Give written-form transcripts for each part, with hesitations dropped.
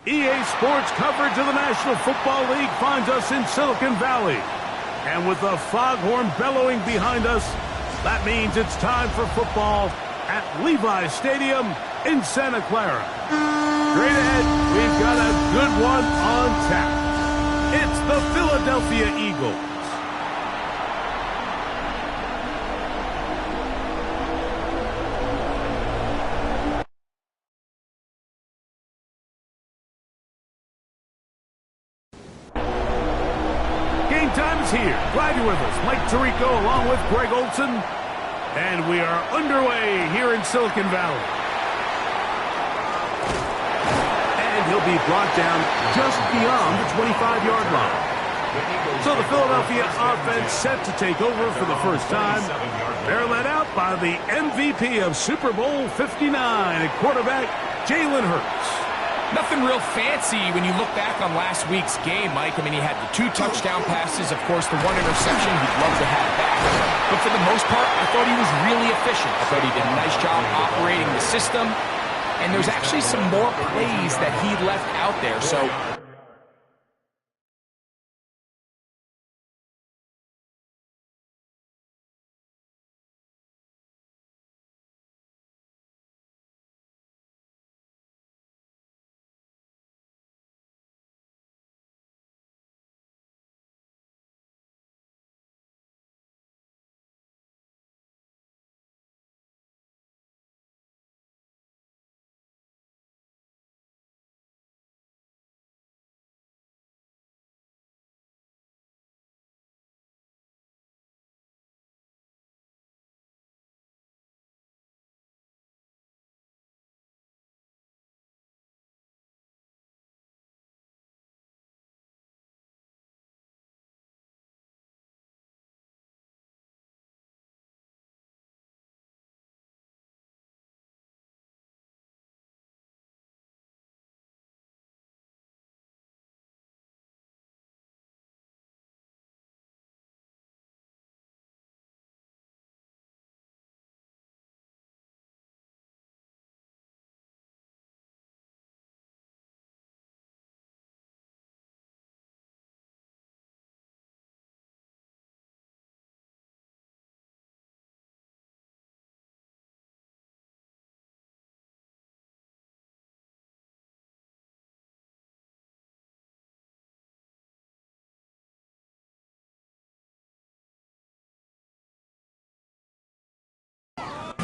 EA Sports coverage of the National Football League finds us in Silicon Valley. And with the foghorn bellowing behind us, that means it's time for football at Levi's Stadium in Santa Clara. Straight ahead, we've got a good one on tap. It's the Philadelphia Eagles. Game time is here. Glad you're with us. Mike Tirico along with Greg Olson. And we are underway here in Silicon Valley. And he'll be brought down just beyond the 25-yard line. So the Philadelphia offense set to take over for the first time. They're led out by the MVP of Super Bowl 59 at quarterback Jalen Hurts. Nothing real fancy when you look back on last week's game, Mike. I mean, he had the 2 touchdown passes, of course, the 1 interception. He'd love to have back. But for the most part, I thought he was really efficient. I thought he did a nice job operating the system. And there's actually some more plays that he left out there. So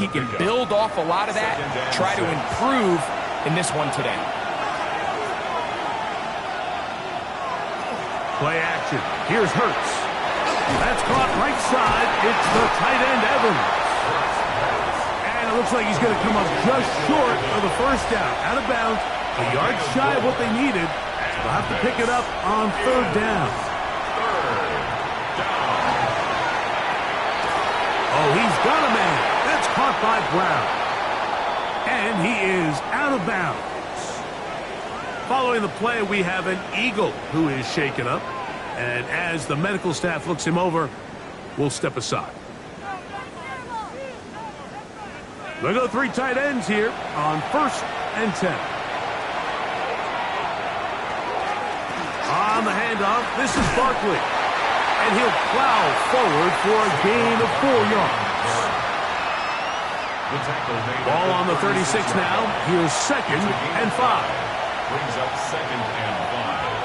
he can build off a lot of that, try to improve in this one today. Play action. Here's Hurts. That's caught right side. It's the tight end, Evans. And it looks like he's going to come up just short of the first down. Out of bounds, a yard shy of what they needed. They'll have to pick it up on 3rd down. Oh, he's got a man. That's caught by Brown. And he is out of bounds. Following the play, we have an Eagle who is shaken up. And as the medical staff looks him over, we'll step aside. We'll go 3 tight ends here on 1st and 10. On the handoff, this is Barkley. And he'll plow forward for a gain of 4 yards. Ball on the 36 now. Here's 2nd and 5. Brings up 2nd and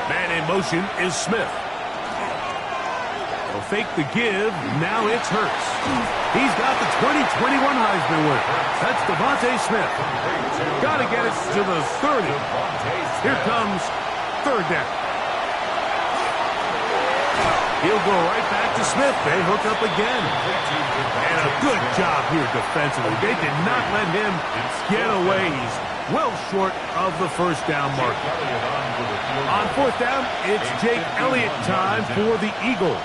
5. Man in motion is Smith. They'll fake the give. Now it's Hurts. He's got the 2021 Heisman winner. That's Devontae Smith. Got to get it to the 30. Here comes 3rd down. He'll go right back to Smith. They hook up again. And a good job here defensively. They did not let him get away. He's well short of the 1st down marker. On 4th down, it's Jake Elliott time for the Eagles.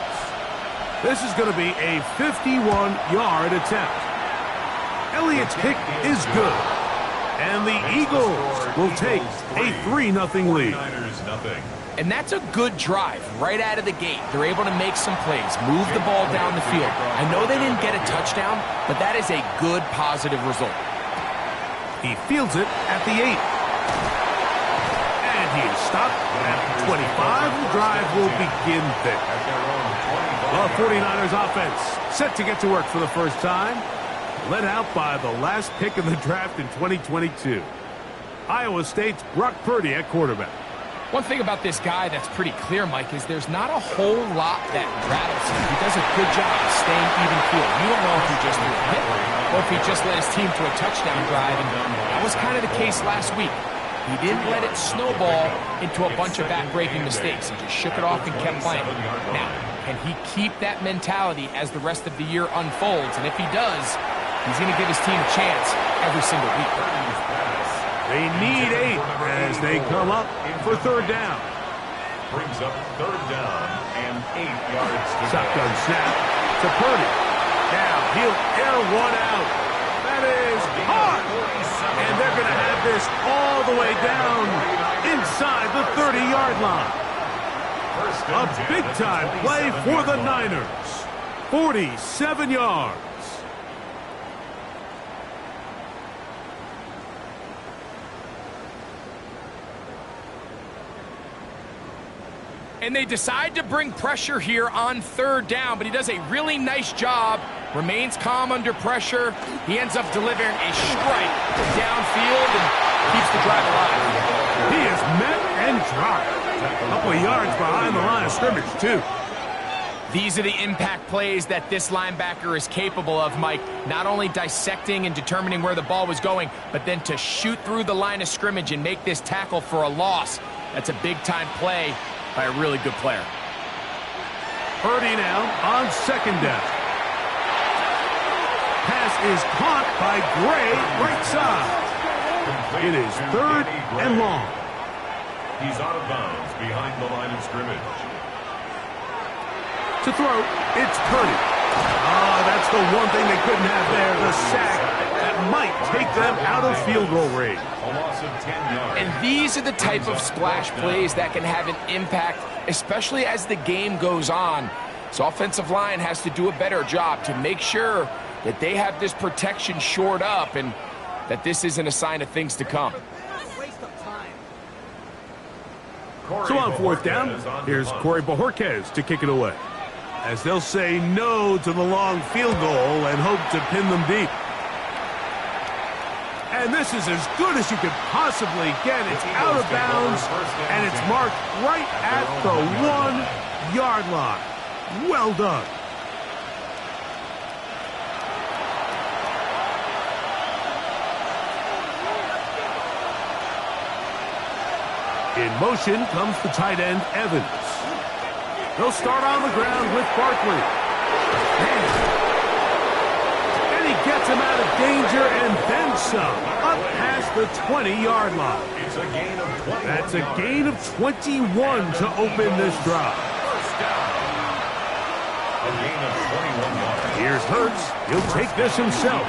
This is going to be a 51-yard attempt. Elliott's kick is good. And the Eagles will take a 3-0 lead. And that's a good drive right out of the gate. They're able to make some plays, move the ball down the field. I know they didn't get a touchdown, but that is a good, positive result. He fields it at the 8. And He is stopped at 25. The drive will begin there. The 49ers offense set to get to work for the first time. Led out by the last pick in the draft in 2022. Iowa State's Brock Purdy at quarterback. One thing about this guy that's pretty clear, Mike, is there's not a whole lot that rattles him. He does a good job of staying even keel. You don't know if he just threw a hit or if he just led his team to a touchdown drive, and that was kind of the case last week. He didn't let it snowball into a bunch of back-breaking mistakes. He just shook it off and kept playing. Now, can he keep that mentality as the rest of the year unfolds? And if he does, he's going to give his team a chance every single week. They need 8 as they come up for third down. Brings up third down and 8 yards to go. Shotgun snap to Purdy. Now he'll air one out. That is hard. And they're going to have this all the way down inside the 30-yard line. A big-time play for the Niners. 47 yards. And they decide to bring pressure here on third down, but he does a really nice job, remains calm under pressure. He ends up delivering a strike downfield and keeps the drive alive. He is met and dropped. A couple of yards behind the line of scrimmage, too. These are the impact plays that this linebacker is capable of, Mike. Not only dissecting and determining where the ball was going, but then to shoot through the line of scrimmage and make this tackle for a loss. That's a big-time play by a really good player. Purdy now on second down. Pass is caught by Gray, right side. It is third and long. He's out of bounds behind the line of scrimmage. To throw, it's Purdy. That's the one thing they couldn't have there, the sack that might take them out of field goal range. A loss of 10 yards. And these are the type of splash plays that can have an impact, especially as the game goes on. So offensive line has to do a better job to make sure that they have this protection shored up and that this isn't a sign of things to come. So on fourth down, here's Corey Bojorquez to kick it away, as they'll say no to the long field goal and hope to pin them deep. And this is as good as you could possibly get. It's out of bounds, and it's marked right at the 1-yard line. Well done. In motion comes the tight end, Evans. They'll start on the ground with Barkley. And he gets him out of danger and then some. Up past the 20-yard line. It's a gain of 21. That's a gain of 21 to open this drive. First down. A gain of 21 yards. Here's Hurts. He'll take this himself.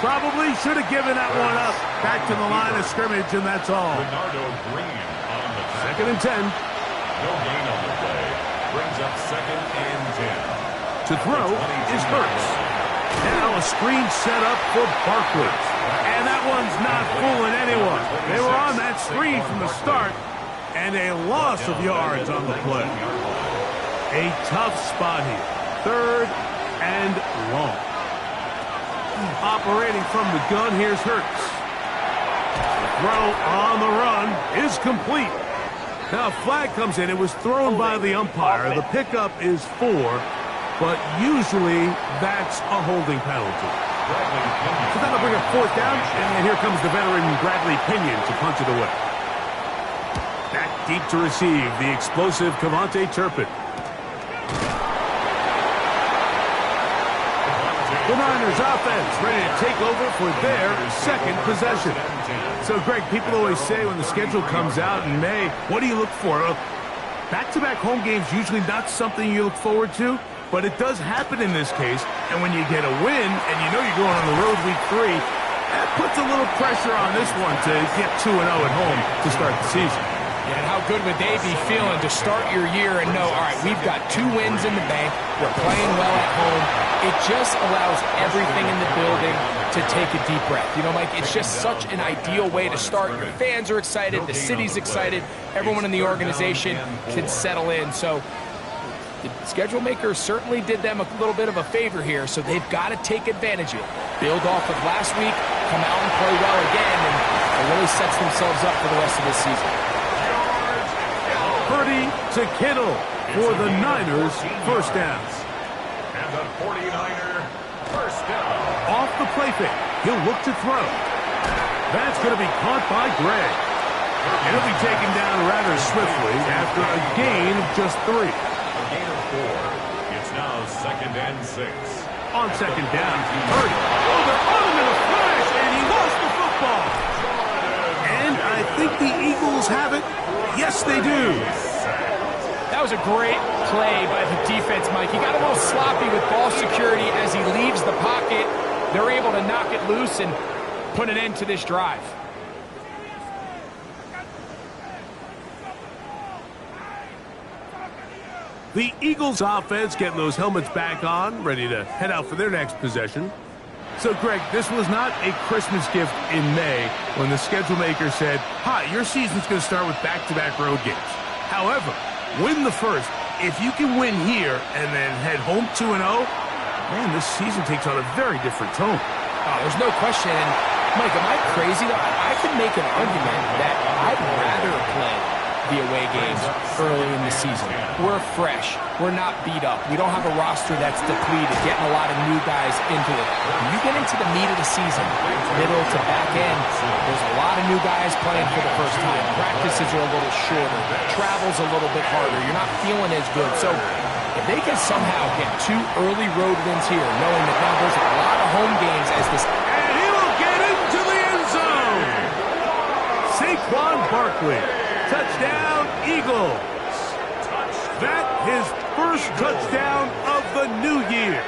Probably should have given that one up. Back to the line of scrimmage, and that's all. Bernardo Green on the tackle. 2nd and 10. No gain on the play. Brings up 2nd and 10. To throw is Hurts. Now a screen set up for Barkley. And that one's not fooling anyone. They were on that screen from the start, and a loss of yards on the play. A tough spot here. 3rd and long. Operating from the gun, here's Hurts. The throw on the run is complete. Now a flag comes in. It was thrown by the umpire. The pickup is 4, but usually that's a holding penalty. So that'll bring up 4th down, and here comes the veteran Bradley Pinion to punch it away. Back deep to receive the explosive Kevontae Turpin. The Niners offense ready to take over for their second possession. So, Greg, people always say when the schedule comes out in May, what do you look for? Back-to-back home games usually not something you look forward to, but it does happen in this case. And when you get a win and you know you're going on the road week 3, that puts a little pressure on this one to get 2-0 at home to start the season. Yeah, and how good would they be feeling to start your year and know, all right, we've got 2 wins in the bank, we're playing well at home. It just allows everything in the building to take a deep breath. You know, Mike, it's just such an ideal way to start. Your fans are excited, the city's excited, everyone in the organization can settle in. So the schedule makers certainly did them a little bit of a favor here, so they've got to take advantage of it. Build off of last week, come out and play well again, and it really sets themselves up for the rest of this season. Purdy to Kittle for the Niners, first down. And the 49er, first down. Off the play fake, he'll look to throw. That's going to be caught by Gregg. And he'll be taken down rather swiftly after a gain of just 3. A gain of 4. It's now 2nd and 6. On second down, Purdy. Oh, they're on him in a flash, and he lost the football. And I think the Eagles have it. Yes, they do. That was a great play by the defense, Mike. He got a little sloppy with ball security as he leaves the pocket. They're able to knock it loose and put an end to this drive. The Eagles offense getting those helmets back on, ready to head out for their next possession. So, Greg, this was not a Christmas gift in May when the schedule maker said, hi, your season's going to start with back-to-back road games. However, win the first. If you can win here and then head home 2-0, man, this season takes on a very different tone. Oh, there's no question. And, Mike, am I crazy? I could make an argument that I'd rather play the away games early in the season. We're fresh. We're not beat up. We don't have a roster that's depleted, getting a lot of new guys into it. When you get into the meat of the season, middle to back end, there's a lot of new guys playing for the first time. Practices are a little shorter. Travel's a little bit harder. You're not feeling as good. So if they can somehow get 2 early road wins here, knowing that now there's a lot of home games as this... And he will get into the end zone! Saquon Barkley. Touchdown, Eagles. That his first touchdown of the new year.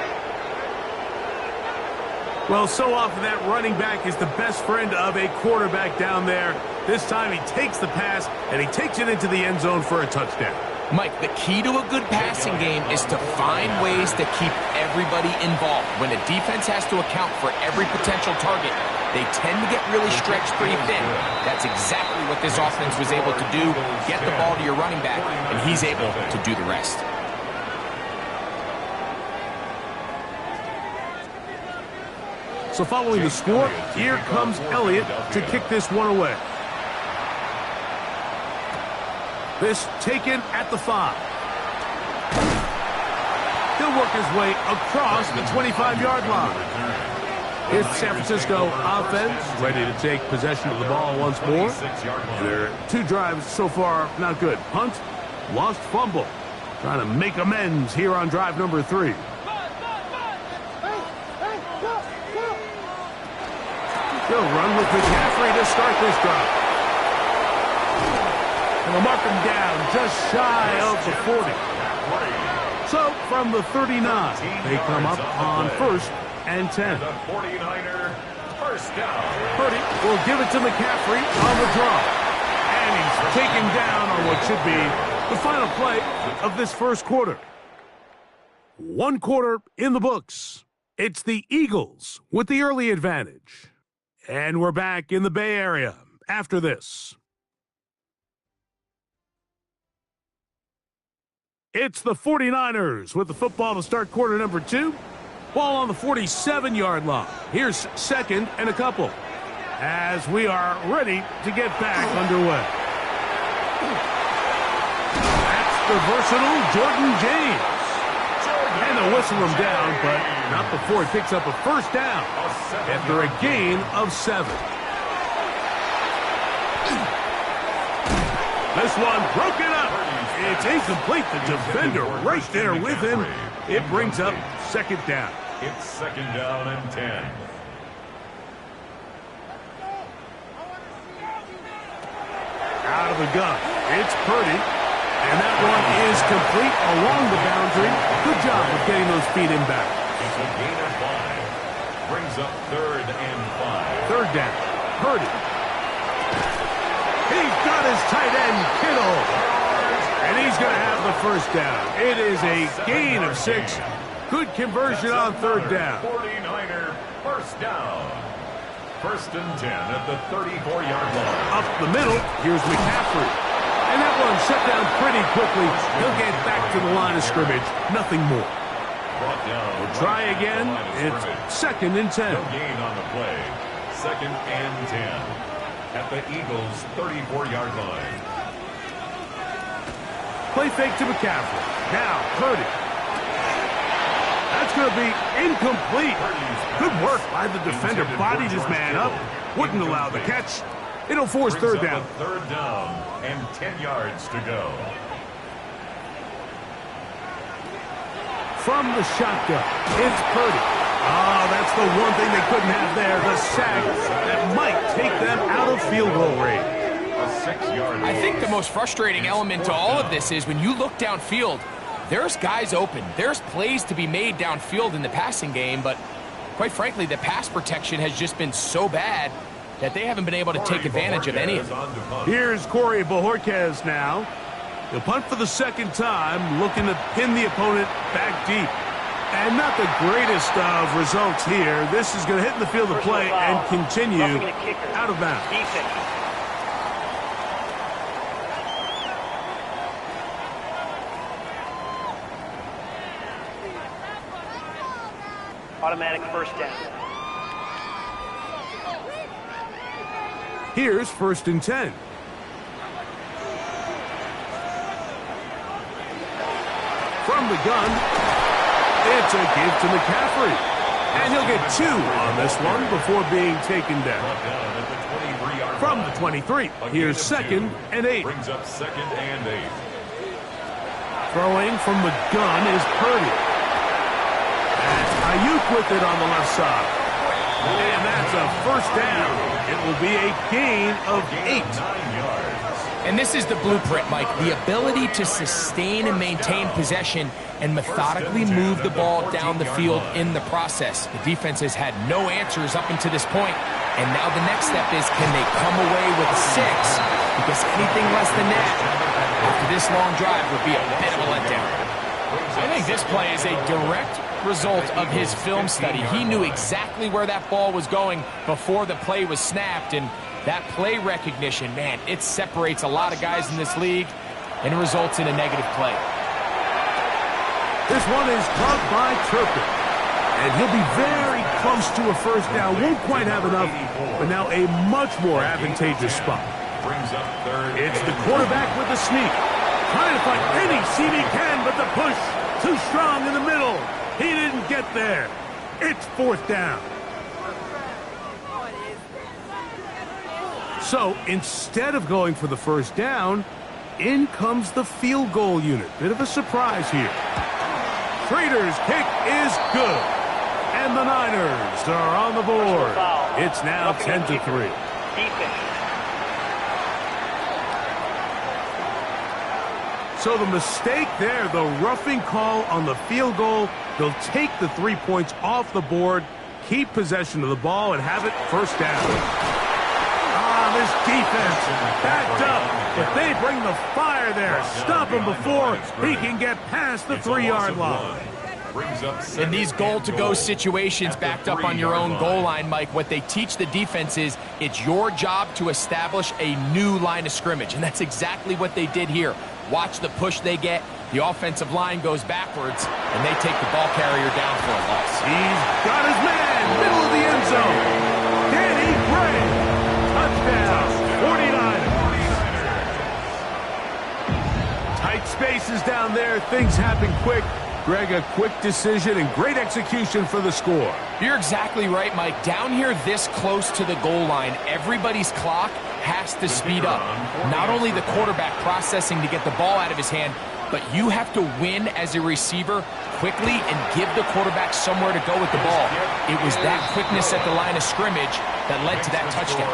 Well, so often that running back is the best friend of a quarterback down there. This time he takes the pass, and he takes it into the end zone for a touchdown. Mike, the key to a good passing game is to find ways to keep everybody involved. When a defense has to account for every potential target, they tend to get really stretched pretty thin. That's exactly what this offense was able to do. Get the ball to your running back, and he's able to do the rest. So following the score, here comes Elliott to kick this one away. This taken at the 5. He'll work his way across the 25-yard line. Here's the San Francisco offense, ready to take possession of the ball once more. Their 2 drives so far, not good. Punt, lost fumble. Trying to make amends here on drive number 3. They'll run with McCaffrey to start this drive. And they'll mark him down just shy of the 40. So from the 39, they come up on 1st and 10. The 49er, first down. Purdy will give it to McCaffrey on the draw. And he's taken down on what should be the final play of this first quarter. 1 quarter in the books. It's the Eagles with the early advantage. And we're back in the Bay Area after this. It's the 49ers with the football to start quarter number 2. Ball on the 47-yard line. Here's 2nd and a couple as we are ready to get back underway. That's the versatile Jordan James. And they'll whistle him down, but not before he picks up a first down after a gain of 7. This one broken up. It's incomplete. The defender right there with him. It brings up 2nd down. It's 2nd down and 10. Out of the gun. It's Purdy. And that one is complete along the boundary. Good job of getting those feet in back. It's a gain of 5. Brings up 3rd and 5. 3rd down. Purdy. He's got his tight end, Kittle. And he's going to have the first down. It is a gain of 6. Good conversion on third down. 49er first down. First and 10 at the 34-yard line. Up the middle, here's McCaffrey. And that one shut down pretty quickly. He'll get back to the line of scrimmage. Nothing more. Brought down. We'll try again. It's second and 10. No gain on the play. Second and 10 at the Eagles' 34-yard line. Play fake to McCaffrey. Now, Purdy. That's going to be incomplete. Good work by the defender. Bodied his man up. Wouldn't allow the catch. It'll force third down. Third down and 10 yards to go. From the shotgun, it's Purdy. Oh, that's the one thing they couldn't have there. The sack that might take them out of field goal range. I think the most frustrating element to all of this is when you look downfield, there's guys open. There's plays to be made downfield in the passing game, but quite frankly, the pass protection has just been so bad that they haven't been able to take advantage of any of it. Here's Corey Bojorquez now. He'll punt for the second time, looking to pin the opponent back deep. And not the greatest of results here. This is going to hit in the field of play and continue out of bounds. Automatic first down. Here's first and 10. From the gun, it's a give to McCaffrey. And he'll get 2 on this one before being taken down. From the 23, here's second and 8. Brings up second and 8. Throwing from the gun is Purdy. That's Ayuk with it on the left side. And that's a first down. It will be a gain of 8. 9 yards. And this is the blueprint, Mike. The ability to sustain and maintain possession and methodically move the ball down the field in the process. The defense has had no answers up until this point, and now the next step is, can they come away with 6? Because anything less than that after this long drive would be a bit of a letdown. I think this play is a direct result of his film study. He knew exactly where that ball was going before the play was snapped, and that play recognition, man, it separates a lot of guys in this league and results in a negative play. This one is caught by Turpin. And he'll be very close to a first down. Won't quite have enough, but now a much more advantageous spot. Brings up third. It's the quarterback with the sneak. Trying to find any seam he can, but the push too strong in the middle. He didn't get there. It's fourth down. So instead of going for the first down, in comes the field goal unit. Bit of a surprise here. Trader's kick is good. And the Niners are on the board. It's now 10-3. So the mistake there, the roughing call on the field goal, they'll take the 3 points off the board, keep possession of the ball, and have it first down. This defense backed up, but they bring the fire there. Stop him before he can get past the 3-yard line. In these goal-to-go situations backed up on your own goal line, Mike, what they teach the defense is it's your job to establish a new line of scrimmage, and that's exactly what they did here. Watch the push they get. The offensive line goes backwards, and they take the ball carrier down for a loss. He's got his man, middle of the end zone. Danny Gray. Touchdown, 49ers. Tight spaces down there. Things happen quick. Greg, a quick decision and great execution for the score. You're exactly right, Mike. Down here this close to the goal line, everybody's clock has to speed up. Not only the quarterback processing to get the ball out of his hand, but you have to win as a receiver quickly and give the quarterback somewhere to go with the ball. It was that quickness at the line of scrimmage that led to that touchdown.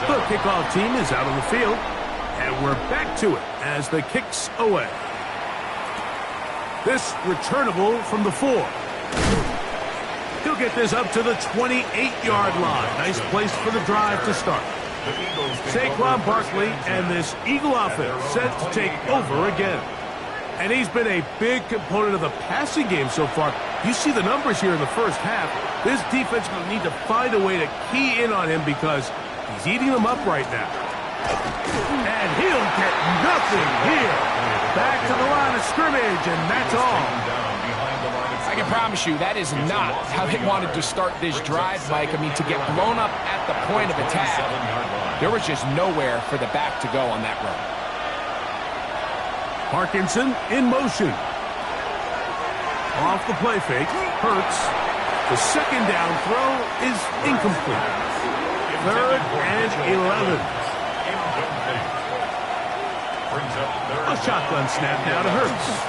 The kickoff team is out on the field, and we're back to it as the kick's away. This returnable from the 4. He'll get this up to the 28-yard line. Nice place for the drive to start. The Eagles take over Saquon Barkley and this Eagle offense set to take over again. And he's been a big component of the passing game so far. You see the numbers here in the first half. This defense will need to find a way to key in on him because he's eating them up right now. And he'll get nothing here. Back to the line of scrimmage, and that's all. I can promise you that is not how they wanted to start this drive, Mike. I mean, to get blown up at the point of attack, there was just nowhere for the back to go on that run. Parkinson in motion. Off the play fake. Hurts. The second down throw is incomplete. 3rd and 11. A shotgun snap now to Hurts.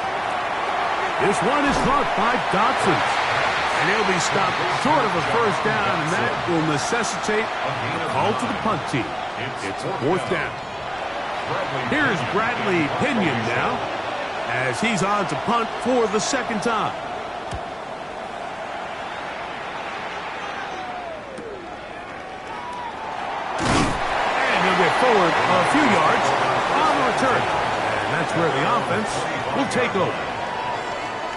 This one is caught by Dotson. And he'll be stopped short of a first down, and that will necessitate a call to the punt team. It's 4th down. Here's Bradley Pinion now, as he's on to punt for the second time. And he'll get forward a few yards on the return. And that's where the offense will take over.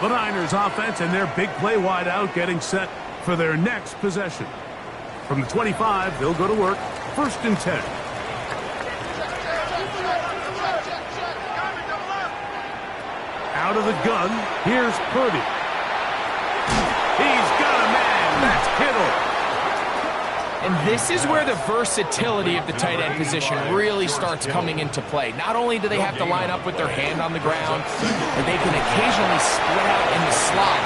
The Niners offense and their big play wide out getting set for their next possession. From the 25, they'll go to work. 1st and 10. Out of the gun, here's Purdy. He's got a man. That's Kittle. And this is where the versatility of the tight end position really starts coming into play. Not only do they have to line up with their hand on the ground, but they can occasionally split out in the slot.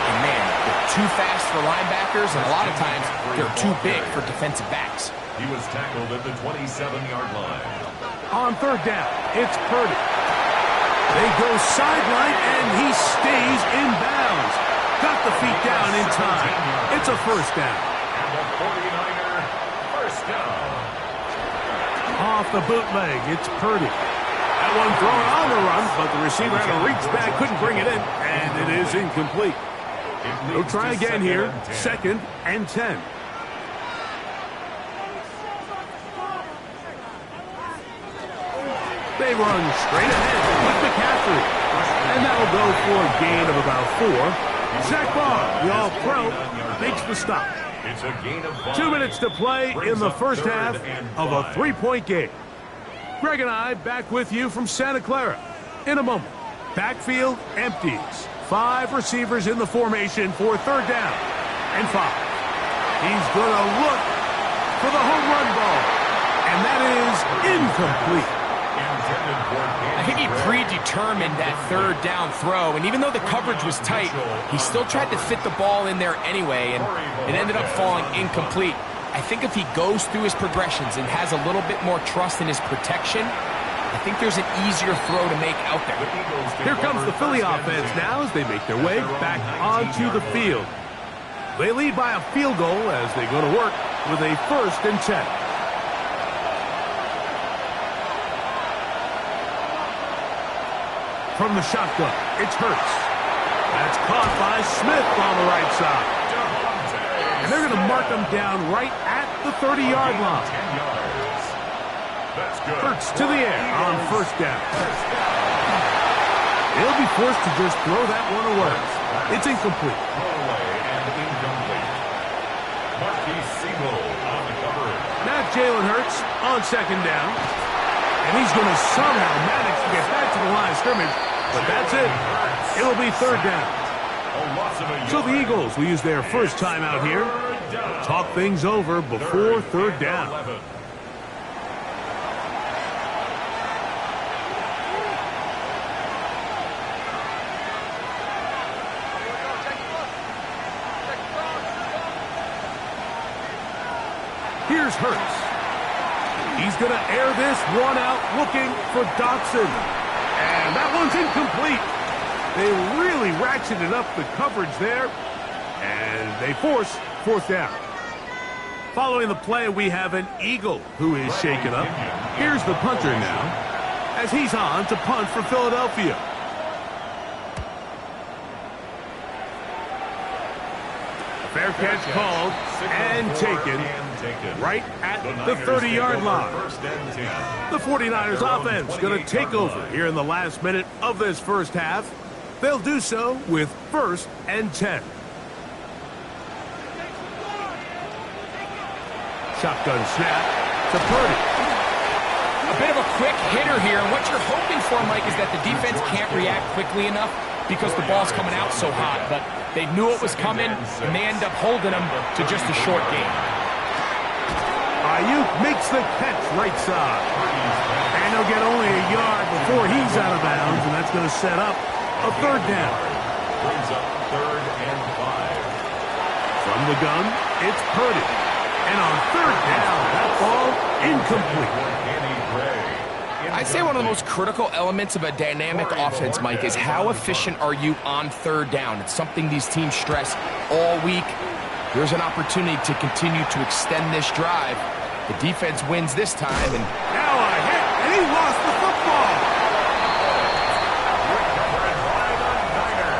And man, they're too fast for linebackers, and a lot of times they're too big for defensive backs. He was tackled at the 27-yard line. On 3rd down, it's Purdy. They go sideline, and he stays in bounds. Got the feet down in time. It's a 1st down. And the 49er first down. Off the bootleg, it's Purdy. That one thrown on the run, but the receiver had to reach back, couldn't bring it in, and it is incomplete. They'll try again here, 2nd and 10. They run straight ahead with McCaffrey. And that'll go for a gain of about 4. Zach Barr, the all-pro, makes the stop. It's a gain of 5. 2 minutes to play in the first half of a 3-point game. Greg and I back with you from Santa Clara. In a moment, backfield empties. 5 receivers in the formation for 3rd down and 5. He's going to look for the home run ball. And that is incomplete. I think he predetermined that 3rd down throw, and even though the coverage was tight, he still tried to fit the ball in there anyway, and it ended up falling incomplete. I think if he goes through his progressions and has a little bit more trust in his protection, I think there's an easier throw to make out there. Here comes the Philly offense now as they make their way back onto the field. They lead by a field goal as they go to work with a 1st and 10. From the shotgun, it's Hurts. That's caught by Smith on the right side. And they're going to mark him down right at the 30-yard line. Hurts to the air on 1st down. He'll be forced to just throw that one away. It's incomplete. Now Jalen Hurts on 2nd down. And he's going to somehow manage to get back to the line of scrimmage. But that's it. It'll be 3rd down. So the Eagles will use their first time out here. Talk things over before 3rd down. Here's Hurts. He's going to air this one out, looking for Dotson. And that one's incomplete. They really ratcheted up the coverage there, and they force 4th down. Following the play, we have an Eagle who is shaken up. Here's the punter now, as he's on to punt for Philadelphia. Fair catch called and taken. taken. Right at the 30-yard line. First and 10. The 49ers offense going to take over here in the last minute of this first half. They'll do so with 1st and 10. Shotgun snap to Purdy. A bit of a quick hitter here, and what you're hoping for, Mike, is that the defense can't react quickly enough because the ball's coming out so hot. But they knew it was coming, and they end up holding them to just a short game. Ayuk makes the catch right side. And he'll get only a yard before he's out of bounds, and that's going to set up a 3rd down. Brings up 3rd and 5. From the gun, it's Purdy. And on 3rd down, that ball incomplete. I'd say one of the most critical elements of a dynamic offense, Mike, is how efficient are you on 3rd down. It's something these teams stress all week. There's an opportunity to continue to extend this drive. The defense wins this time, and now a hit, and he lost the football.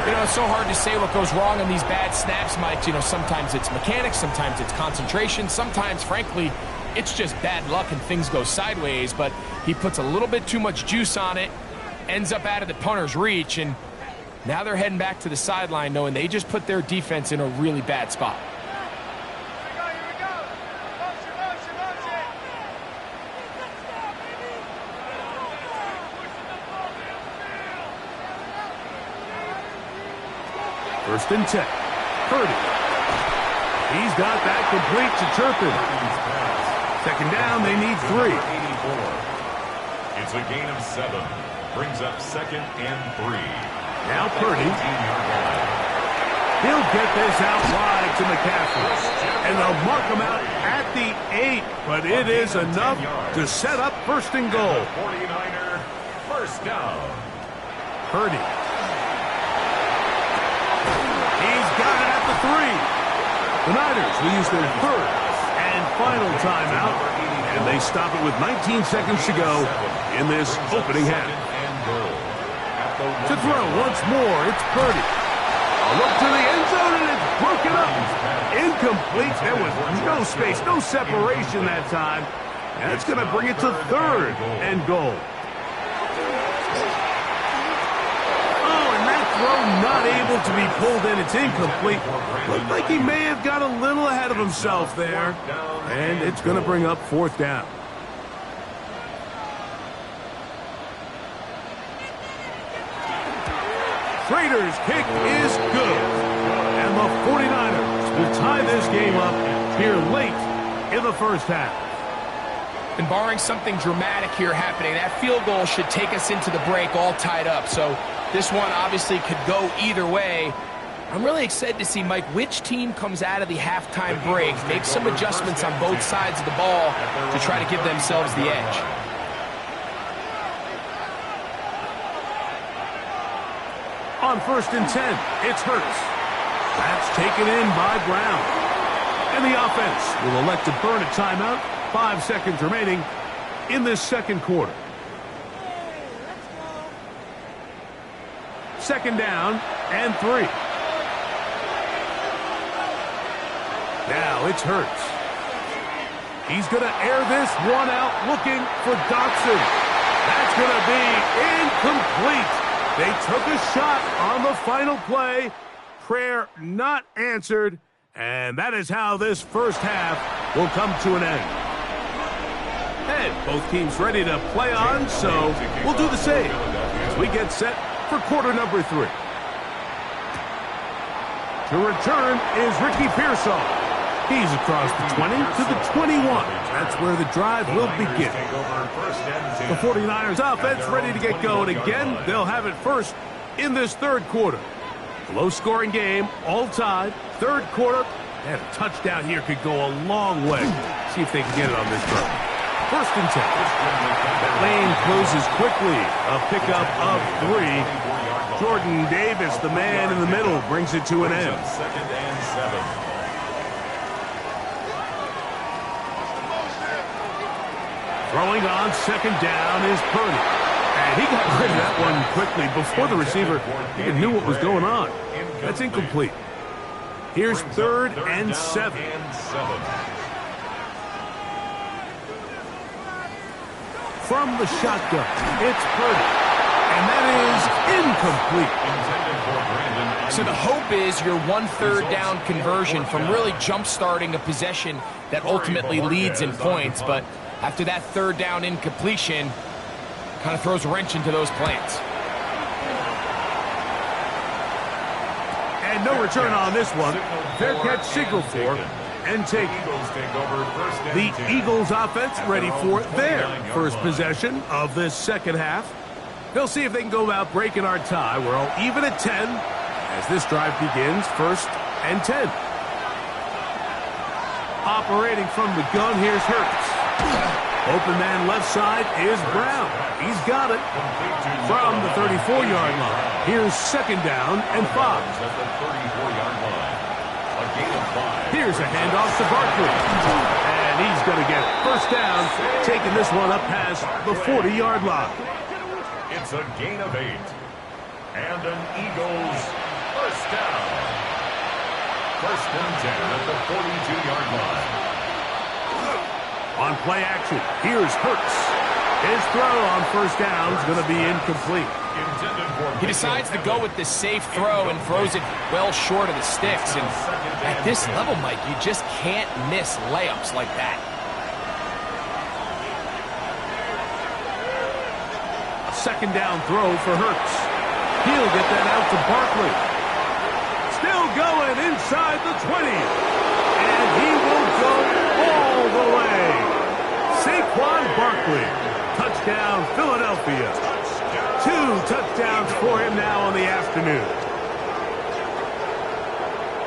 You know, it's so hard to say what goes wrong on these bad snaps, Mike. You know, sometimes it's mechanics, sometimes it's concentration, sometimes, frankly, it's just bad luck and things go sideways, but he puts a little bit too much juice on it, ends up out of the punter's reach, and now they're heading back to the sideline knowing they just put their defense in a really bad spot. First and 10. Purdy. He's got that complete to Turpin. 2nd down, they need 3. It's a gain of 7. Brings up 2nd and 3. Now Purdy. He'll get this out wide to McCaffrey. And they'll mark him out at the 8. But it is enough to set up 1st and goal. 49er, 1st down. Purdy. He's got it at the 3. The Niners will use their 3rd and final timeout, and they stop it with 19 seconds to go in this opening half. To throw once more, it's Purdy. A look to the end zone, and it's broken up. Incomplete. There was no space, no separation that time. That's going to bring it to 3rd and goal. Not able to be pulled in. It's incomplete. Looked like he may have got a little ahead of himself there. And it's going to bring up 4th down. Raiders' kick is good. And the 49ers will tie this game up here late in the first half. And barring something dramatic here happening, that field goal should take us into the break all tied up. So this one obviously could go either way. I'm really excited to see, Mike, which team comes out of the halftime break, make some adjustments on both sides of the ball to try to give themselves the edge. On 1st and 10, it's Hurts. That's taken in by Brown. And the offense will elect to burn a timeout. 5 seconds remaining in this 2nd quarter. 2nd down and 3. Now it's Hurts. He's going to air this one out looking for Dotson. That's going to be incomplete. They took a shot on the final play. Prayer not answered. And that is how this first half will come to an end. And both teams ready to play on, so we'll do the same as we get set for quarter number 3. To return is Ricky Pearsall. He's across the 20 to the 21. That's where the drive will begin. The 49ers offense ready to get going again. They'll have it first in this 3rd quarter. Low-scoring game, all tied. 3rd quarter, and a touchdown here could go a long way. See if they can get it on this drive. 1st and 10. That lane closes quickly. A pickup of 3. Jordan Davis, the man in the middle, brings it to an end. 2nd and 7. Throwing on 2nd down is Purdy. And he got rid of that one quickly before the receiver even knew what was going on. That's incomplete. Here's 3rd and 7. from the shotgun. It's Purdy. And that is incomplete. So the hope is your 1/3 down conversion from really jump-starting a possession that ultimately leads in points. But after that 3rd down incompletion, kind of throws a wrench into those plans. And no return on this one. Fair catch signal for and take the Eagles offense ready for their first possession of this second half. They'll see if they can go about breaking our tie. We're all even at 10 as this drive begins. 1st and 10. Operating from the gun, here's Hurts. Open man left side is Brown. He's got it from the 34-yard line. Here's 2nd down and 5. Here's a handoff to Barkley. And he's going to get it. 1st down, taking this one up past the 40-yard line. It's a gain of 8. And an Eagles 1st down. 1st and 10 at the 42-yard line. On play action, here's Hurts. His throw on 1st down is going to be incomplete. He decides to go with the safe throw and throws it well short of the sticks. And at this level, Mike, you just can't miss layups like that. A 2nd down throw for Hurts. He'll get that out to Barkley. Still going inside the 20. And he will go all the way. Saquon Barkley. Touchdown, Philadelphia. 2 touchdowns for him now on the afternoon.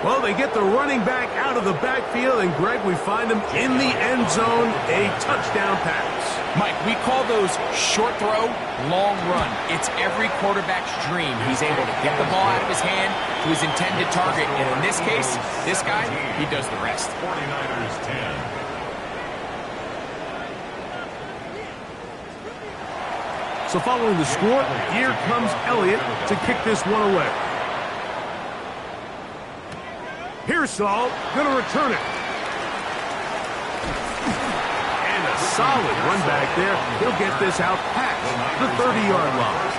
Well, they get the running back out of the backfield, and Greg, we find him in the end zone, a touchdown pass. Mike, we call those short throw, long run. It's every quarterback's dream. He's able to get the ball out of his hand to his intended target, and in this case, this guy, he does the rest. 49ers 10. So following the score, here comes Elliott to kick this one away. Pearsall going to return it. And a solid run back there. He'll get this out past the 30-yard line.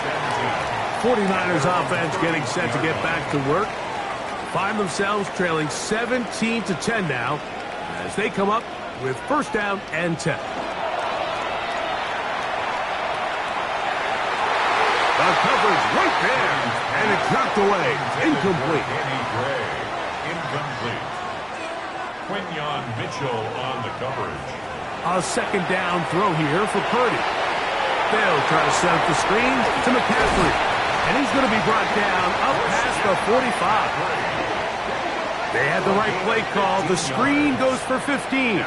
49ers offense getting set to get back to work. Find themselves trailing 17-10 now as they come up with 1st down and 10. The coverage right there, and it's knocked away. Incomplete. Incomplete. Quinyon Mitchell on the coverage. A 2nd down throw here for Purdy. They'll try to set up the screen to McCaffrey. And he's going to be brought down up past the 45. They had the right play call. The screen goes for 15.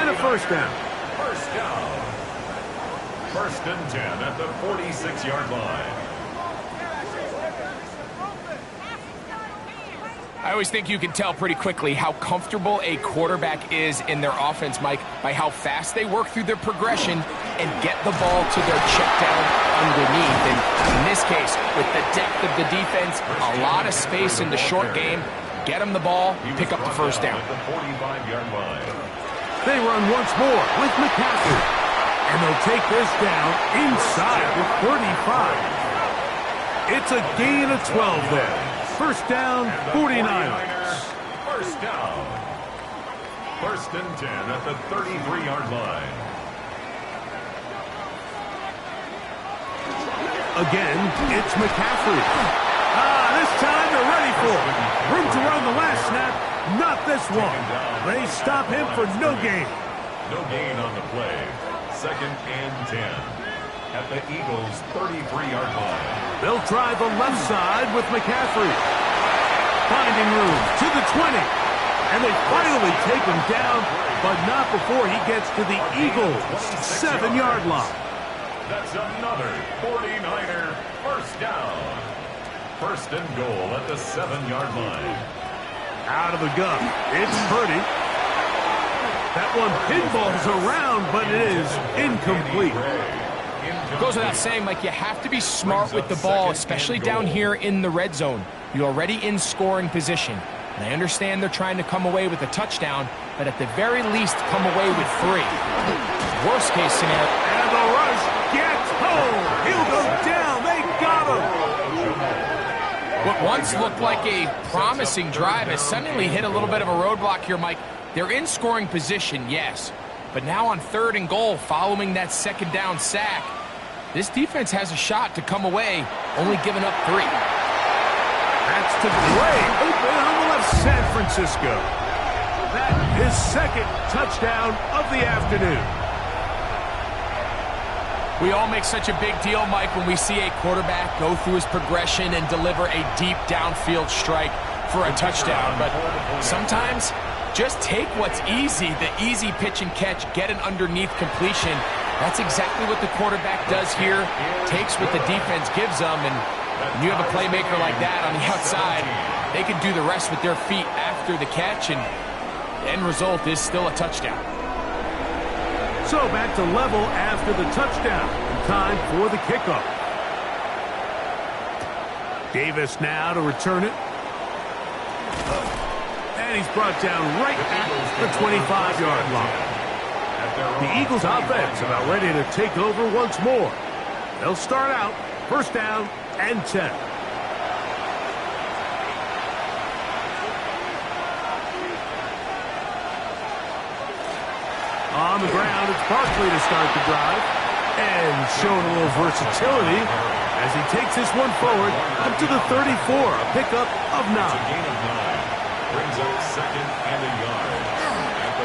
And a 1st down. 1st down. 1st and 10 at the 46-yard line. I always think you can tell pretty quickly how comfortable a quarterback is in their offense, Mike, by how fast they work through their progression and get the ball to their check down underneath. And in this case, with the depth of the defense, a lot of space in the short game, get them the ball, pick up the 1st down. At the 45-yard line. They run once more with McCaffrey. And they'll take this down inside the 35. It's a gain of 12 there. 1st down, 49ers. 1st down. 1st and 10 at the 33-yard line. Again, it's McCaffrey. This time they're ready for it. Room to run the last snap. Not this one. They stop him for no gain. No gain on the play. 2nd and 10 at the Eagles' 33-yard line. They'll try the left side with McCaffrey. Finding room to the 20. And they finally take him down, but not before he gets to the Eagles' 7-yard line. That's another 49er 1st down. 1st and goal at the 7-yard line. Out of the gun, it's Purdy. That one pinballs around, but it is incomplete. Goes without saying, Mike, you have to be smart with the ball, especially down here in the red zone. You're already in scoring position. And I understand they're trying to come away with a touchdown, but at the very least, come away with 3. Worst case scenario. And the rush What once looked like a promising drive has suddenly hit a little bit of a roadblock here, Mike. They're in scoring position, yes. But now on 3rd and goal, following that 2nd down sack, this defense has a shot to come away, only giving up 3. That's to Gray, open on the left, San Francisco. That is 2nd touchdown of the afternoon. We all make such a big deal, Mike, when we see a quarterback go through his progression and deliver a deep downfield strike for a touchdown. But sometimes, just take what's easy, the easy pitch and catch, get an underneath completion. That's exactly what the quarterback does here, takes what the defense gives them, and when you have a playmaker like that on the outside, they can do the rest with their feet after the catch, and the end result is still a touchdown. So back to level after the touchdown. Time for the kickoff. Davis now to return it. And he's brought down right at the 25-yard line. The Eagles offense about ready to take over once more. They'll start out 1st down and 10. On the ground, it's Barkley to start the drive. And showing a little versatility as he takes this one forward up to the 34, a pickup of 9. Brings up 2nd and a yard.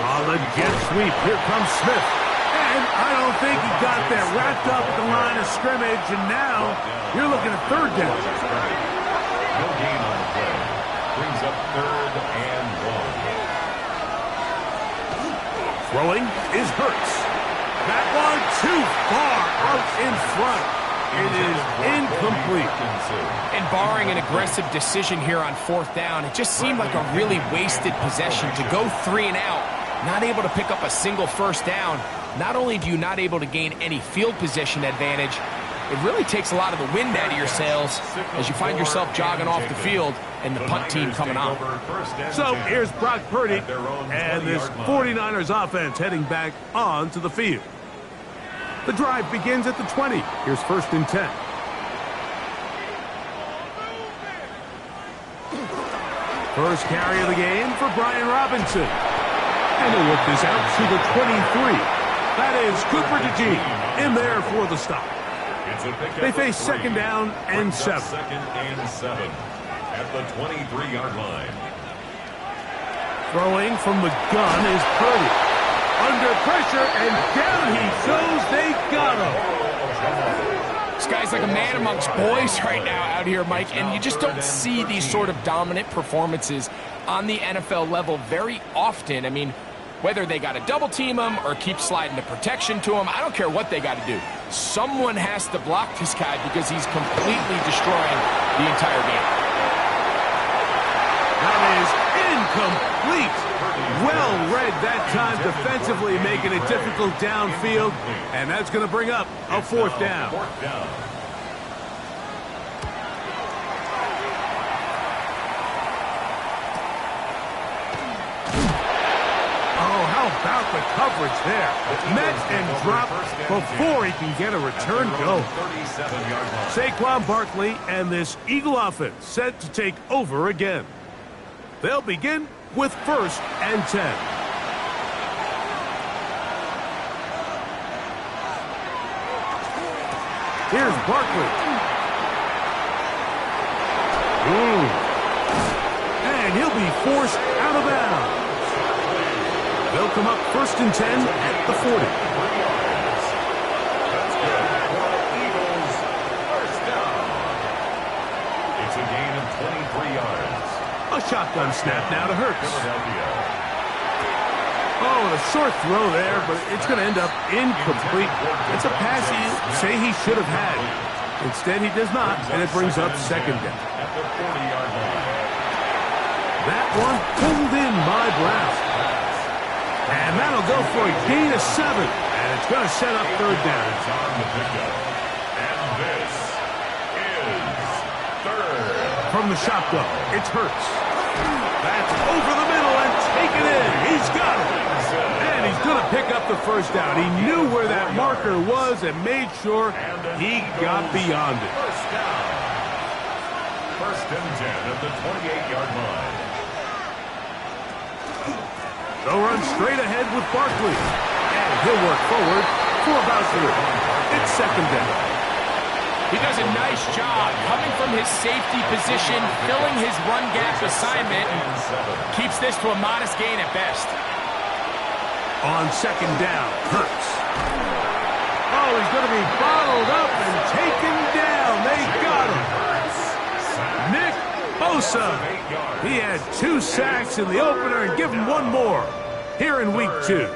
On the jet sweep, here comes Smith. And I don't think he got that wrapped up at the line of scrimmage, and now you're looking at 3rd down. No gain on the play. Brings up 3rd and 1. Throwing is Hurts. That one too far out in front. It is incomplete. And barring an aggressive decision here on 4th down, it just seemed like a really wasted possession to go 3 and out, not able to pick up a single 1st down. Not only do you not able to gain any field position advantage, it really takes a lot of the wind out of your sails as you find yourself jogging off the field and the punt team coming on. So here's Brock Purdy and this 49ers offense heading back onto the field. The drive begins at the 20. Here's 1st and 10. First carry of the game for Brian Robinson. And he'll work this out to the 23. That is Cooper DeJean in there for the stop. They face 2nd down and 7. 2nd and 7 at the 23-yard line. Throwing from the gun is Purdy. Under pressure, and down he goes. They got him. This guy's like a man amongst boys right now out here, Mike, and you just don't see these sort of dominant performances on the NFL level very often. I mean, whether they got to double team him or keep sliding the protection to him, I don't care what they got to do. Someone has to block this guy because he's completely destroying the entire game. That is incomplete. Well read that time defensively, making it difficult downfield, and that's going to bring up a 4th down. Oh, how about the coverage there? Met and dropped before he can get a return go. Saquon Barkley and this Eagle offense set to take over again. They'll begin with 1st and 10. Here's Barkley. And he'll be forced out of bounds. They'll come up 1st and 10 at the 40. That's good for Eagles. 1st down. It's a gain of 23 yards. A shotgun snap now to Hurts. Philadelphia. Oh, a short throw there, but it's going to end up incomplete. It's a pass he say he should have had. Instead, he does not, and it brings up 2nd down. At the 40-yard line. That one pulled in by Brown. And that'll go for a gain of 7. And it's going to set up 3rd down. It's on the pickup. And this is 3rd. From the shotgun, it's Hurts. That's over the middle and taken in. He's got it. And he's going to pick up the 1st down. He knew where that marker was and made sure he got beyond it. 1st down. First and 10 at the 28-yard line. They'll run straight ahead with Barkley. And he'll work forward for about 3. It's second down. He does a nice job coming from his safety position, filling his run gap assignment, and keeps this to a modest gain at best. On second down, Hurts. Oh, he's going to be bottled up and taken down. They got him. Nick Bosa. He had 2 sacks in the opener and give him 1 more here in week 2.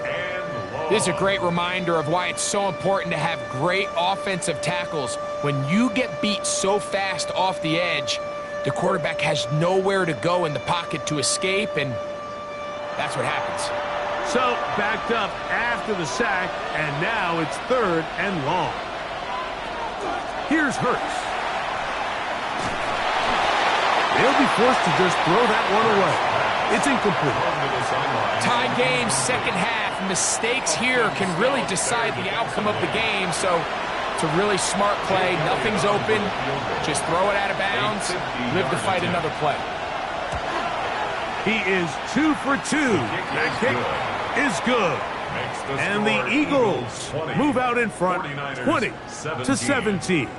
This is a great reminder of why it's so important to have great offensive tackles. When you get beat so fast off the edge, the quarterback has nowhere to go in the pocket to escape, and that's what happens. So, backed up after the sack, and now it's 3rd and long. Here's Hurts. They'll be forced to just throw that one away. It's incomplete. Tie game, second half. Mistakes here can really decide the outcome of the game, so it's a really smart play. Nothing's open. Just throw it out of bounds. Live to fight another play. He is 2 for 2. That kick is good. And the Eagles move out in front, 20-17.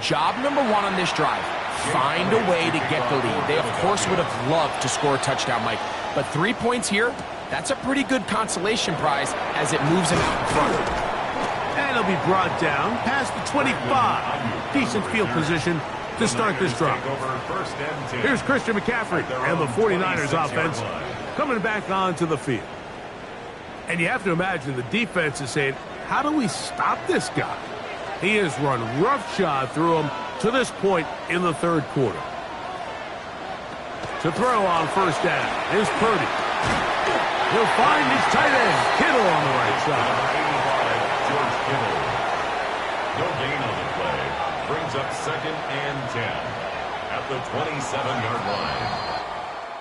Job number 1 on this drive. Find a way to get the lead. They, of course, would have loved to score a touchdown, Mike. But 3 points here, that's a pretty good consolation prize as it moves him out in front. And he'll be brought down past the 25. Decent field position to start this drive. Here's Christian McCaffrey and the 49ers offense coming back onto the field. And you have to imagine the defense is saying, how do we stop this guy? He has run roughshod through him to this point in the 3rd quarter. To throw on first down is Purdy. He'll find his tight end, Kittle, on the right side. George Kittle. No gain on the play. Brings up 2nd and 10 at the 27-yard line.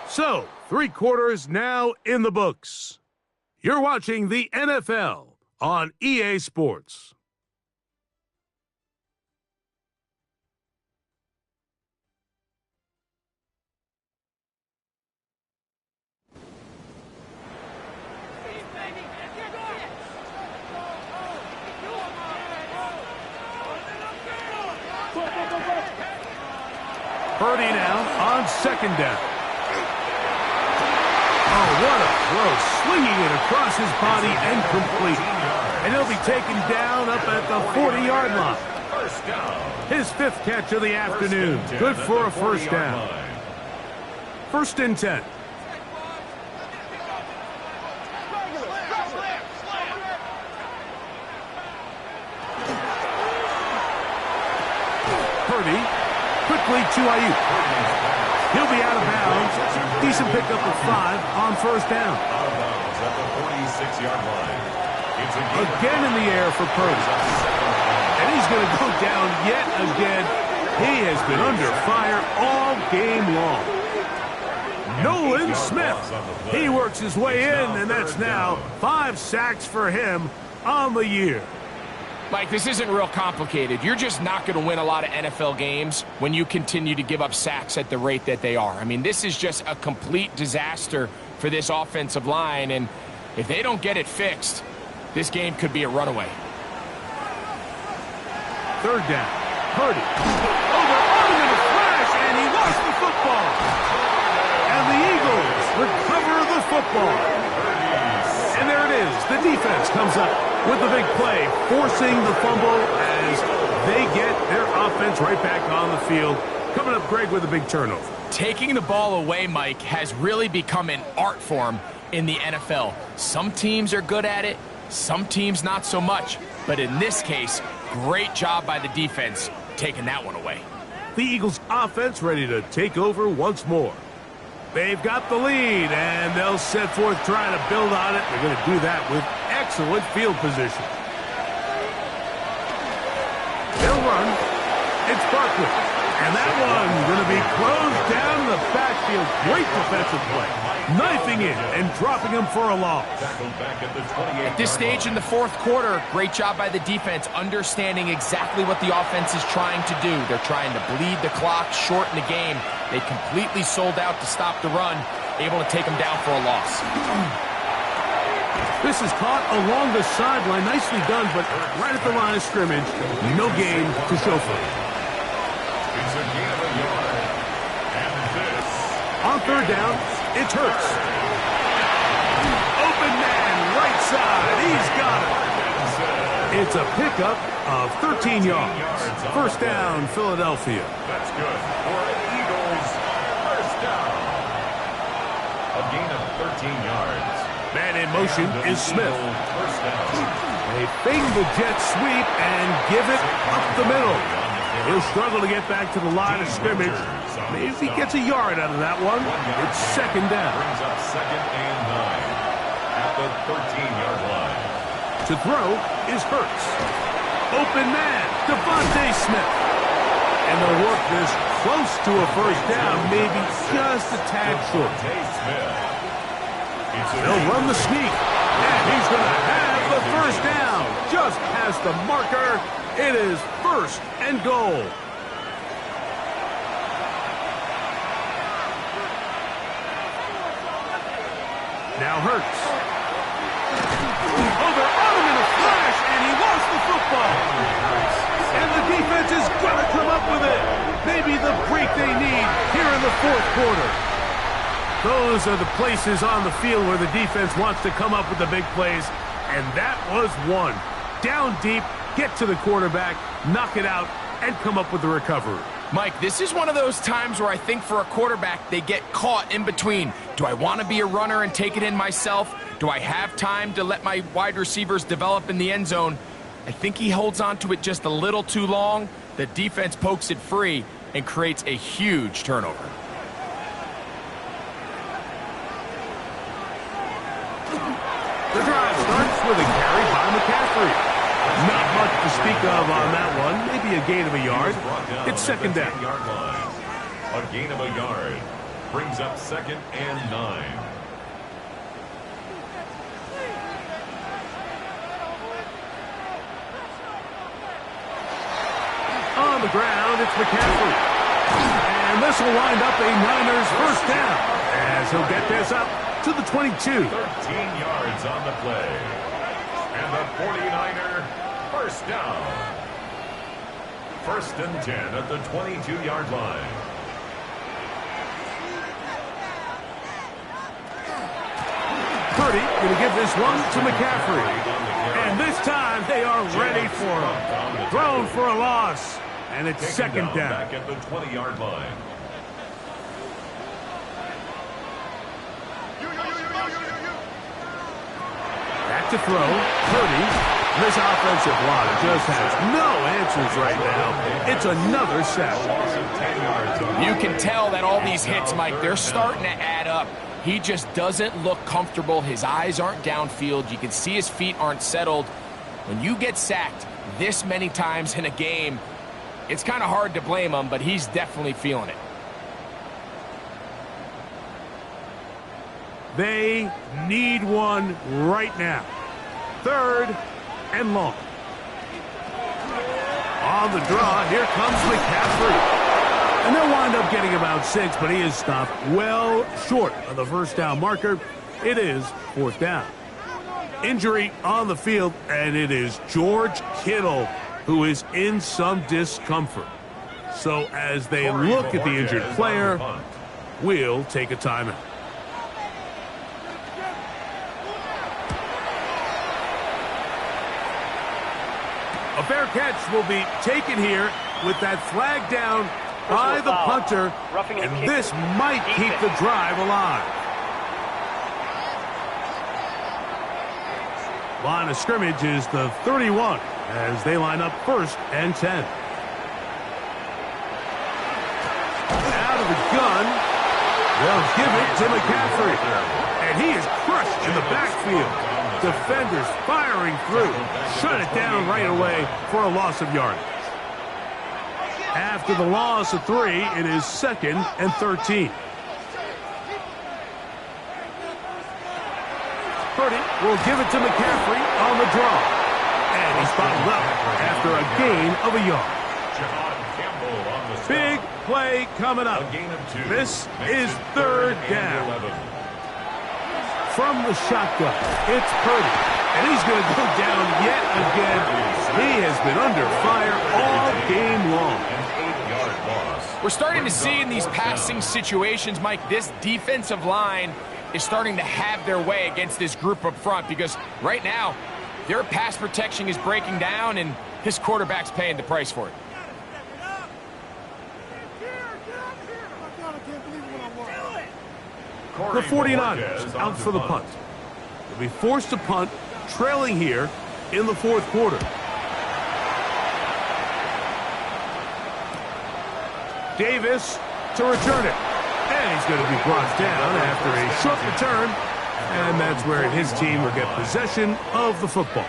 So, 3 quarters now in the books. You're watching the NFL on EA Sports. Purdy now on second down. Oh, what a throw. Swinging it across his body and complete. And he'll be taken down up at the 40-yard line. His 5th catch of the afternoon. Good for a first down. 1st and 10. Purdy quickly to Ayuk. He'll be out of bounds. Decent pickup of 5 on first down. Again in the air for Purdy. And he's going to go down yet again. He has been under fire all game long. Nolan Smith. He works his way in, and that's now 5 sacks for him on the year. Mike, this isn't real complicated. You're just not going to win a lot of NFL games when you continue to give up sacks at the rate that they are. I mean, this is just a complete disaster for this offensive line, and if they don't get it fixed, this game could be a runaway. 3rd down. Purdy. Over in a flash, and he lost the football. And the Eagles recover the football. And there it is. The defense comes up with the big play, forcing the fumble as they get their offense right back on the field. Coming up, Greg, with a big turnover. Taking the ball away, Mike, has really become an art form in the NFL. Some teams are good at it, some teams not so much. But in this case, great job by the defense taking that one away. The Eagles offense ready to take over once more. They've got the lead, and they'll set forth trying to build on it. They're going to do that with excellent field position. They'll run. It's Barkley. And that one going to be closed down in the backfield. field. Great defensive play. Knifing in and dropping him for a loss. At this stage in the fourth quarter, great job by the defense, understanding exactly what the offense is trying to do. They're trying to bleed the clock, shorten the game. They completely sold out to stop the run, able to take them down for a loss. This is caught along the sideline. Nicely done, but right at the line of scrimmage, no gain to show for it. It's a gain of a yard. And this. On third down, it's Hurts. Open man, right side. He's got it. It's a pickup of 13 yards. First down, Philadelphia. That's good for an Eagles first down. A gain of 13 yards. Man in motion is Smith. First down. They fing the jet sweep and give it up the middle. He'll struggle to get back to the line of scrimmage. Maybe he gets a yard out of that one. It's second down. Brings up second and 9 at the 13-yard line. To throw is Hurts. Open man, Devontae Smith. And they'll work this close to a first down, maybe just a tad short. They'll run the sneak, and he's going to have the first down. Just past the marker, it is first and goal. Now Hurts. Oh, they're on him in a flash, and he lost the football. And the defense is going to come up with it. Maybe the break they need here in the fourth quarter. Those are the places on the field where the defense wants to come up with the big plays, and that was one. Down deep, get to the quarterback, knock it out, and come up with the recovery. Mike, this is one of those times where I think for a quarterback, they get caught in between. Do I want to be a runner and take it in myself? Do I have time to let my wide receivers develop in the end zone? I think he holds on to it just a little too long. The defense pokes it free and creates a huge turnover. The drive starts with a carry by McCaffrey. Not much to speak of on that one. Maybe a gain of a yard. It's second down. A gain of a yard brings up second and 9. On the ground, it's McCaffrey. And this will wind up a Niners first down as he'll get this up to the 22. 13 yards on the play. And the 49er first down. First and 10 at the 22-yard line. Purdy going to give this one to McCaffrey. And this time they are ready for him. Thrown for a loss. And it's second down. Back at the 20-yard line. Back to throw. Purdy. This offensive line just has no answers right now. It's another sack. You can tell that all these hits, Mike, they're starting to add up. He just doesn't look comfortable. His eyes aren't downfield. You can see his feet aren't settled. When you get sacked this many times in a game, it's kind of hard to blame him, but he's definitely feeling it. They need one right now. Third and long. On the draw, here comes McCaffrey. And they'll wind up getting about 6, but he is stopped well short of the first down marker. It is fourth down. Injury on the field, and it is George Kittle who is in some discomfort. So as they look at the injured player, we'll take a timeout. A fair catch will be taken here with that flag down by the punter, and this might keep the drive alive. Line of scrimmage is the 31 as they line up first and 10. Out of the gun, they'll give it to McCaffrey, and he is crushed in the backfield. Defenders firing through. Shut it down right away for a loss of yardage. After the loss of 3, it is second and 13. Purdy will give it to McCaffrey on the draw. And he's bottled up after a gain of a yard. John Campbell on the stop. Big play coming up. A gain of 2. This Makes is it third and down. 11. From the shotgun, it's Purdy. And he's going to go down yet again. He has been under fire all game long. An 8-yard loss. We're starting to see in these passing situations, Mike, this defensive line is starting to have their way against this group up front because right now, their pass protection is breaking down and his quarterback's paying the price for it. The 49ers out for the punt. They'll be forced to punt, trailing here in the fourth quarter. Davis to return it. And he's going to be brought down after a short return. And that's where his team will get possession of the football.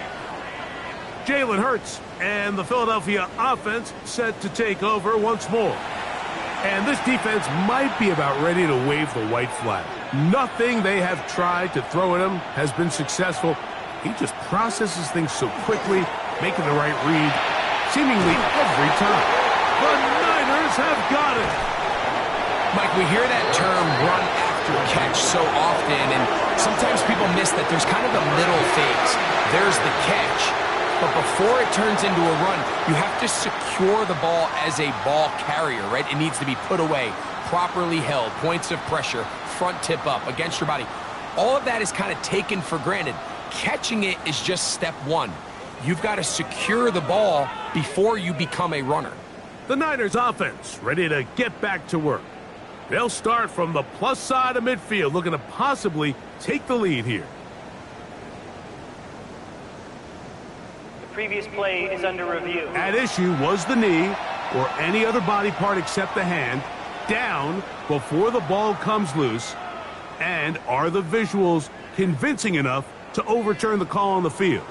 Jalen Hurts and the Philadelphia offense set to take over once more. And this defense might be about ready to wave the white flag. Nothing they have tried to throw at him has been successful. He just processes things so quickly, making the right read seemingly every time. The Niners have got it. Mike, we hear that term run after catch so often, and sometimes people miss that there's kind of a middle phase. There's the catch, but before it turns into a run, you have to secure the ball as a ball carrier, right? It needs to be put away, properly held, points of pressure, front tip up against your body. All of that is kind of taken for granted. Catching it is just step one. You've got to secure the ball before you become a runner. The Niners offense ready to get back to work. They'll start from the plus side of midfield, looking to possibly take the lead here. The previous play is under review. At issue was the knee or any other body part except the hand down before the ball comes loose. And are the visuals convincing enough to overturn the call on the field?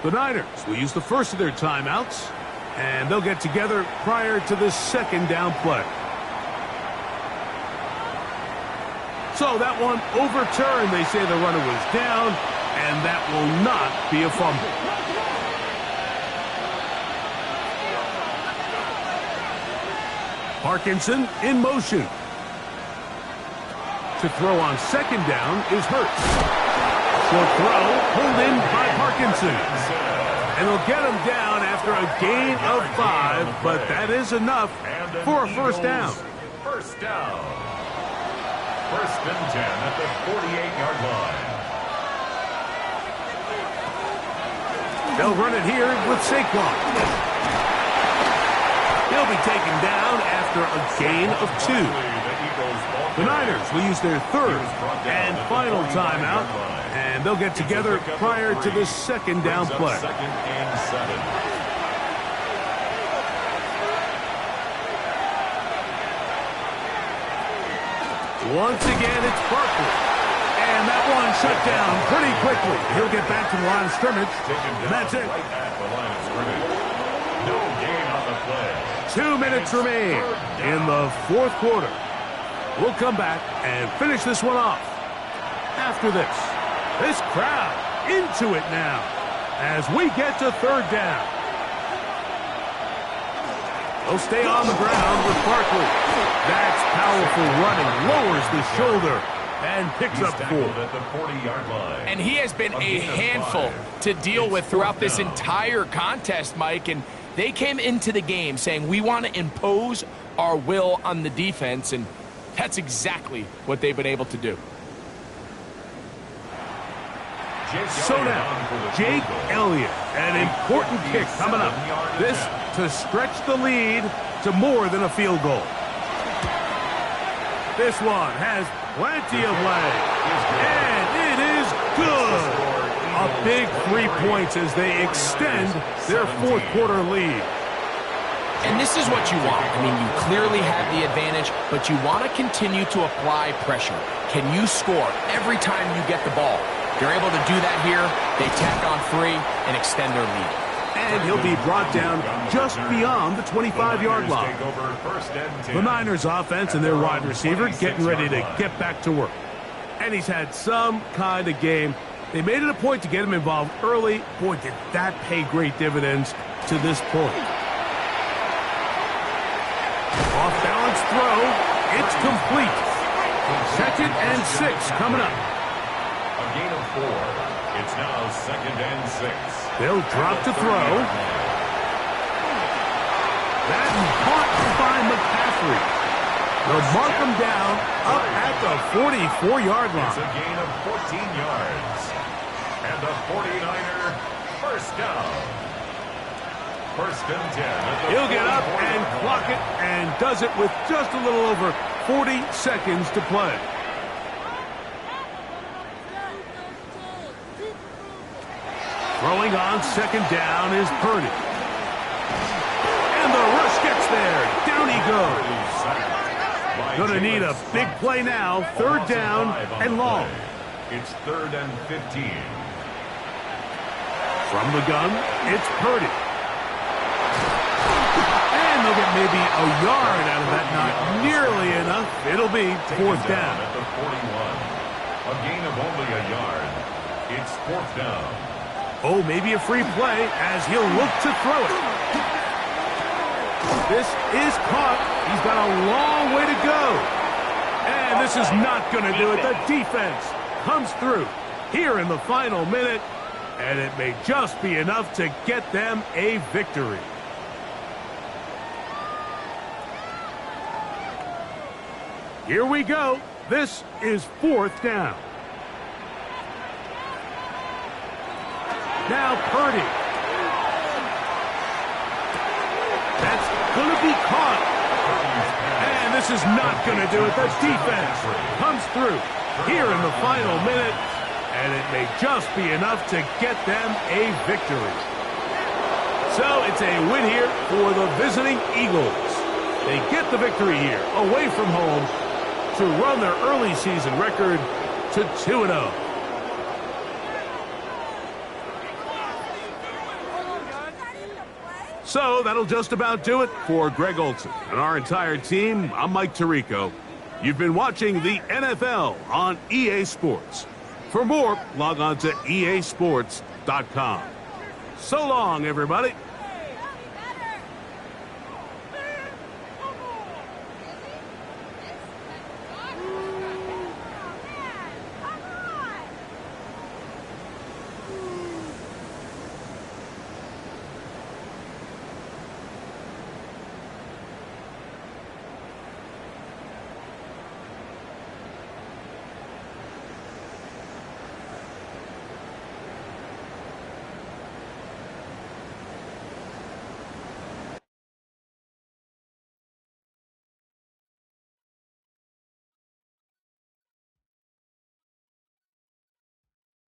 The Niners will use the first of their timeouts, and they'll get together prior to this second down play. So that one overturned. They say the runner was down, and that will not be a fumble. Parkinson in motion. To throw on second down is Hurts. Short throw pulled in by Parkinson. And they'll get him down after a gain of 5, but that is enough for a first down. First down. First and 10 at the 48-yard line. They'll run it here with Saquon. He'll be taken down after a gain of 2. The Niners will use their third and final timeout, and they'll get together prior to this second down play. Second and 7. Once again, it's Barkley. And that one shut down pretty quickly. He'll get back to the line of scrimmage. And that's it. Right at the line of scrimmage. No gain on the play. 2 minutes remain in the fourth quarter. We'll come back and finish this one off. After this, this crowd into it now as we get to third down. They'll stay on the ground with Barkley. That's powerful running, lowers the shoulder, and picks up 4. At the 40-yard line. And he has been a handful to deal with throughout this entire contest, Mike. And they came into the game saying, we want to impose our will on the defense. And that's exactly what they've been able to do. So now, Jake Elliott, an important kick coming up. This to stretch the lead to more than a field goal. This one has plenty of leg, and it is good. A big 3 points as they extend their fourth quarter lead. And this is what you want. I mean, you clearly have the advantage, but you want to continue to apply pressure. Can you score every time you get the ball? They're able to do that here. They tack on 3 and extend their lead. And he'll be brought down just beyond the 25-yard line. The Niners offense and their wide receiver getting ready to get back to work. And he's had some kind of game. They made it a point to get him involved early. Boy, did that pay great dividends to this point. Off-balance throw. It's complete. 2nd and 6 coming up. A gain of 4. It's now 2nd and 6. They'll drop to throw. That caught by McCaffrey. They'll mark him down up at the 44-yard line. It's a gain of 14 yards. And the 49er first down. 1st and 10. He'll get up and clock it and does it with just a little over 40 seconds to play. Throwing on 2nd down is Purdy. And the rush gets there. Down he goes. Going to need a big play now. 3rd down and long. It's 3rd and 15. From the gun, it's Purdy. And they'll get maybe a yard out of that. Not nearly enough. It'll be 4th down. At the 41. A gain of only a yard. It's 4th down. Oh, maybe a free play as he'll look to throw it. This is caught. He's got a long way to go. And this is not going to do it. The defense comes through here in the final minute. And it may just be enough to get them a victory. Here we go. This is 4th down. Now Purdy. That's going to be caught. And this is not going to do it. The defense comes through here in the final minute. And it may just be enough to get them a victory. So it's a win here for the visiting Eagles. They get the victory here away from home to run their early season record to 2-0. So that'll just about do it for Greg Olsen and our entire team. I'm Mike Tirico. You've been watching the NFL on EA Sports. For more, log on to easports.com. So long, everybody.